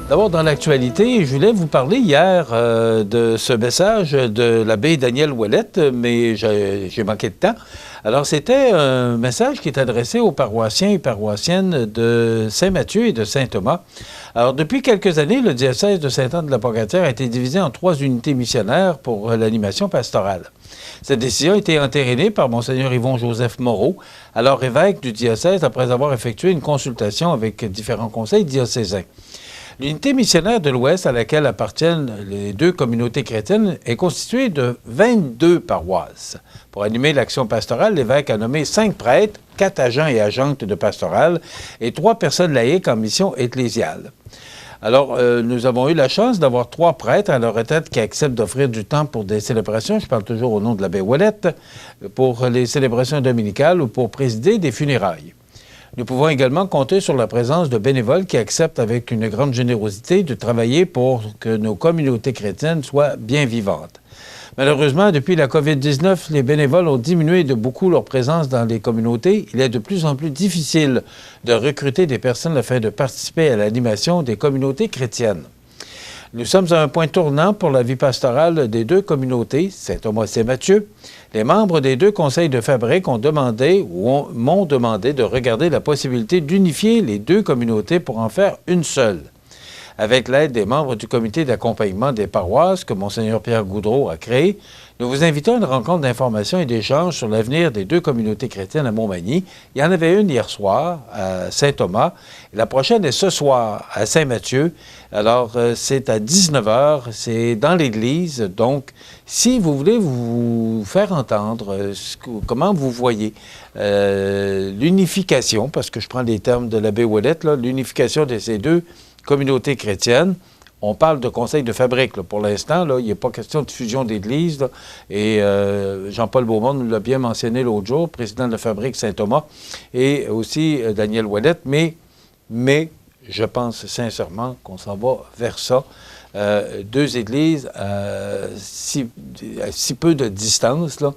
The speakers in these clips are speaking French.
D'abord, dans l'actualité, je voulais vous parler hier de ce message de l'abbé Daniel Ouellette, mais j'ai manqué de temps. Alors, c'était un message qui est adressé aux paroissiens et paroissiennes de Saint-Mathieu et de Saint-Thomas. Alors, depuis quelques années, le diocèse de Sainte-Anne-de-la-Pocatière a été divisé en 3 unités missionnaires pour l'animation pastorale. Cette décision a été entérinée par Monseigneur Yvon-Joseph Moreau, alors évêque du diocèse, après avoir effectué une consultation avec différents conseils diocésains. L'unité missionnaire de l'Ouest, à laquelle appartiennent les 2 communautés chrétiennes, est constituée de 22 paroisses. Pour animer l'action pastorale, l'évêque a nommé 5 prêtres, 4 agents et agentes de pastorale et 3 personnes laïques en mission ecclésiale. Alors, nous avons eu la chance d'avoir 3 prêtres à leur retraite qui acceptent d'offrir du temps pour des célébrations, je parle toujours au nom de l'abbé Ouellette, pour les célébrations dominicales ou pour présider des funérailles. Nous pouvons également compter sur la présence de bénévoles qui acceptent avec une grande générosité de travailler pour que nos communautés chrétiennes soient bien vivantes. Malheureusement, depuis la COVID-19, les bénévoles ont diminué de beaucoup leur présence dans les communautés. Il est de plus en plus difficile de recruter des personnes afin de participer à l'animation des communautés chrétiennes. Nous sommes à un point tournant pour la vie pastorale des 2 communautés, Saint-Thomas et Saint-Mathieu. Les membres des 2 conseils de fabrique m'ont demandé de regarder la possibilité d'unifier les 2 communautés pour en faire une seule. Avec l'aide des membres du comité d'accompagnement des paroisses que Monseigneur Pierre Goudreau a créé, nous vous invitons à une rencontre d'information et d'échange sur l'avenir des 2 communautés chrétiennes à Montmagny. Il y en avait une hier soir à Saint-Thomas. La prochaine est ce soir à Saint-Mathieu. Alors, c'est à 19h, c'est dans l'église. Donc, si vous voulez vous faire entendre comment vous voyez l'unification, parce que je prends les termes de l'abbé Ouellette, l'unification de ces 2 communautés chrétiennes. On parle de conseil de fabrique. Là. Pour l'instant, là, il n'est pas question de fusion d'église. Là. Et Jean-Paul Beaumont nous l'a bien mentionné l'autre jour, président de la fabrique Saint-Thomas, et aussi Daniel Ouellette. Mais je pense sincèrement qu'on s'en va vers ça. 2 églises à si peu de distance, là,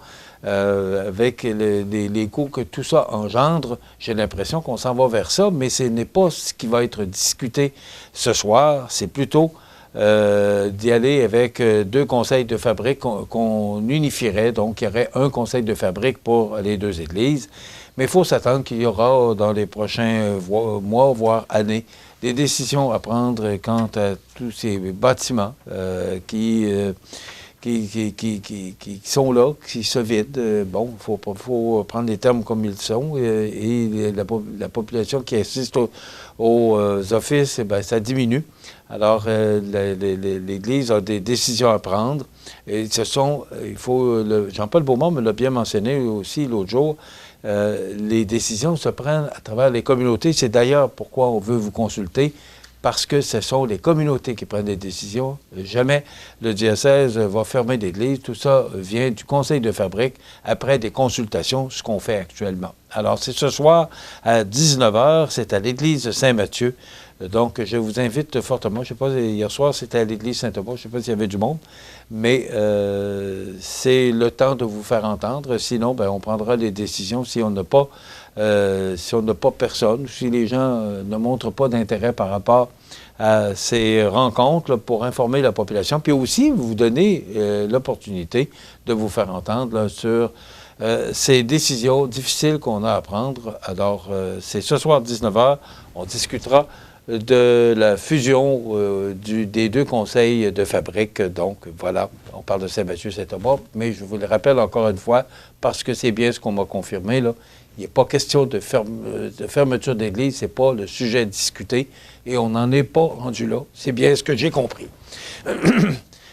avec les coûts que tout ça engendre, j'ai l'impression qu'on s'en va vers ça, mais ce n'est pas ce qui va être discuté ce soir. C'est plutôt d'y aller avec 2 conseils de fabrique qu'on unifierait. Donc, il y aurait un conseil de fabrique pour les 2 églises. Mais il faut s'attendre qu'il y aura dans les prochains mois, voire années, des décisions à prendre quant à tous ces bâtiments qui sont là, qui se vident. Bon, il faut prendre les termes comme ils sont. Et la population qui assiste aux offices, bien, ça diminue. Alors, l'Église a des décisions à prendre. Et Jean-Paul Beaumont me l'a bien mentionné aussi l'autre jour, les décisions se prennent à travers les communautés. C'est d'ailleurs pourquoi on veut vous consulter, parce que ce sont les communautés qui prennent des décisions. Jamais le diocèse va fermer d'église. Tout ça vient du conseil de fabrique après des consultations, ce qu'on fait actuellement. Alors, c'est ce soir à 19h, c'est à l'église de Saint-Mathieu. Donc, je vous invite fortement. Je ne sais pas, hier soir, c'était à l'église Saint-Thomas. Je ne sais pas s'il y avait du monde, mais c'est le temps de vous faire entendre. Sinon, bien, on prendra les décisions si on n'a pas personne, si les gens ne montrent pas d'intérêt par rapport à ces rencontres là, pour informer la population, puis aussi vous donner l'opportunité de vous faire entendre là, sur ces décisions difficiles qu'on a à prendre. Alors, c'est ce soir 19h, on discutera de la fusion des 2 conseils de fabrique. Donc, voilà, on parle de Saint-Mathieu, Saint-Thomas, mais je vous le rappelle encore une fois, parce que c'est bien ce qu'on m'a confirmé, là, il n'est pas question de fermeture d'église, ce n'est pas le sujet discuté, et on n'en est pas rendu là. C'est bien ce que j'ai compris.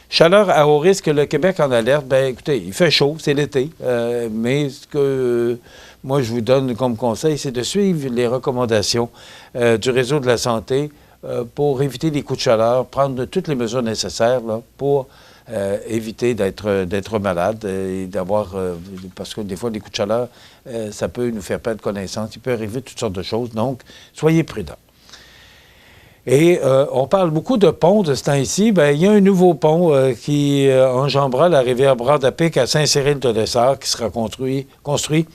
Chaleur à haut risque, le Québec en alerte. Bien, écoutez, il fait chaud, c'est l'été, mais ce que moi je vous donne comme conseil, c'est de suivre les recommandations du réseau de la santé pour éviter les coups de chaleur, prendre toutes les mesures nécessaires là, pour éviter d'être malade et d'avoir... parce que des fois, les coups de chaleur, ça peut nous faire perdre connaissance. Il peut arriver toutes sortes de choses. Donc, soyez prudents. Et on parle beaucoup de ponts de ce temps-ci. Bien, il y a un nouveau pont qui enjambera la rivière Bras-de-Pic à Saint-Cyril-de-Dessart qui sera construit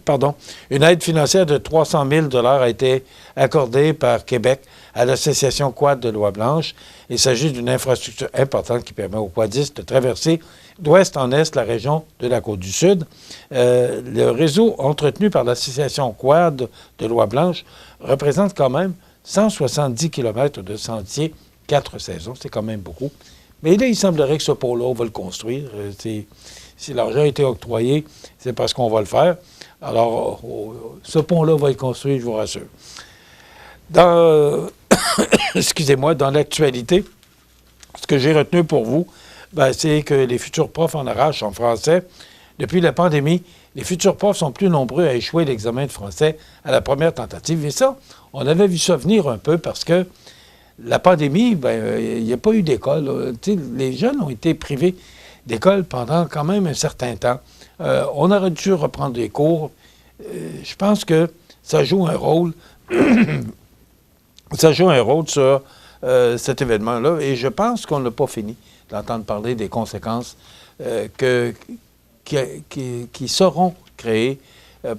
pardon, une aide financière de 300 000 a été accordée par Québec à l'association Quad de Lois-Blanches. Il s'agit d'une infrastructure importante qui permet aux quadistes de traverser d'ouest en est la région de la Côte-du-Sud. Le réseau entretenu par l'association Quad de Lois-Blanches représente quand même 170 km de sentiers, 4 saisons. C'est quand même beaucoup. Mais là, il semblerait que ce pont-là, on va le construire. Si l'argent a été octroyé, c'est parce qu'on va le faire. Alors, ce pont-là va être construit, je vous rassure. Excusez-moi, dans l'actualité, ce que j'ai retenu pour vous, c'est que les futurs profs en arrache en français. Depuis la pandémie, les futurs profs sont plus nombreux à échouer l'examen de français à la première tentative. Et ça, on avait vu ça venir un peu parce que la pandémie, il n'y a pas eu d'école. Les jeunes ont été privés d'école pendant quand même un certain temps. On aurait dû reprendre des cours. Je pense que ça joue un rôle. Ça joue un rôle sur cet événement-là. Et je pense qu'on n'a pas fini d'entendre parler des conséquences qui seront créées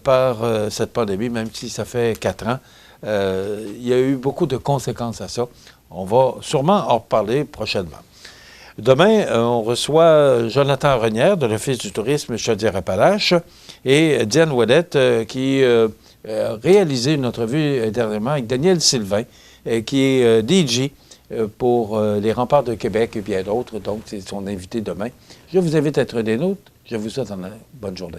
par cette pandémie, même si ça fait 4 ans. Il y a eu beaucoup de conséquences à ça. On va sûrement en reparler prochainement. Demain, on reçoit Jonathan Renière de l'Office du tourisme Chaudière-Appalaches et Diane Ouellette qui a réalisé une entrevue dernièrement avec Daniel Sylvain, qui est DJ pour les Remparts de Québec et bien d'autres. Donc, c'est son invité demain. Je vous invite à être des nôtres. Je vous souhaite une bonne journée.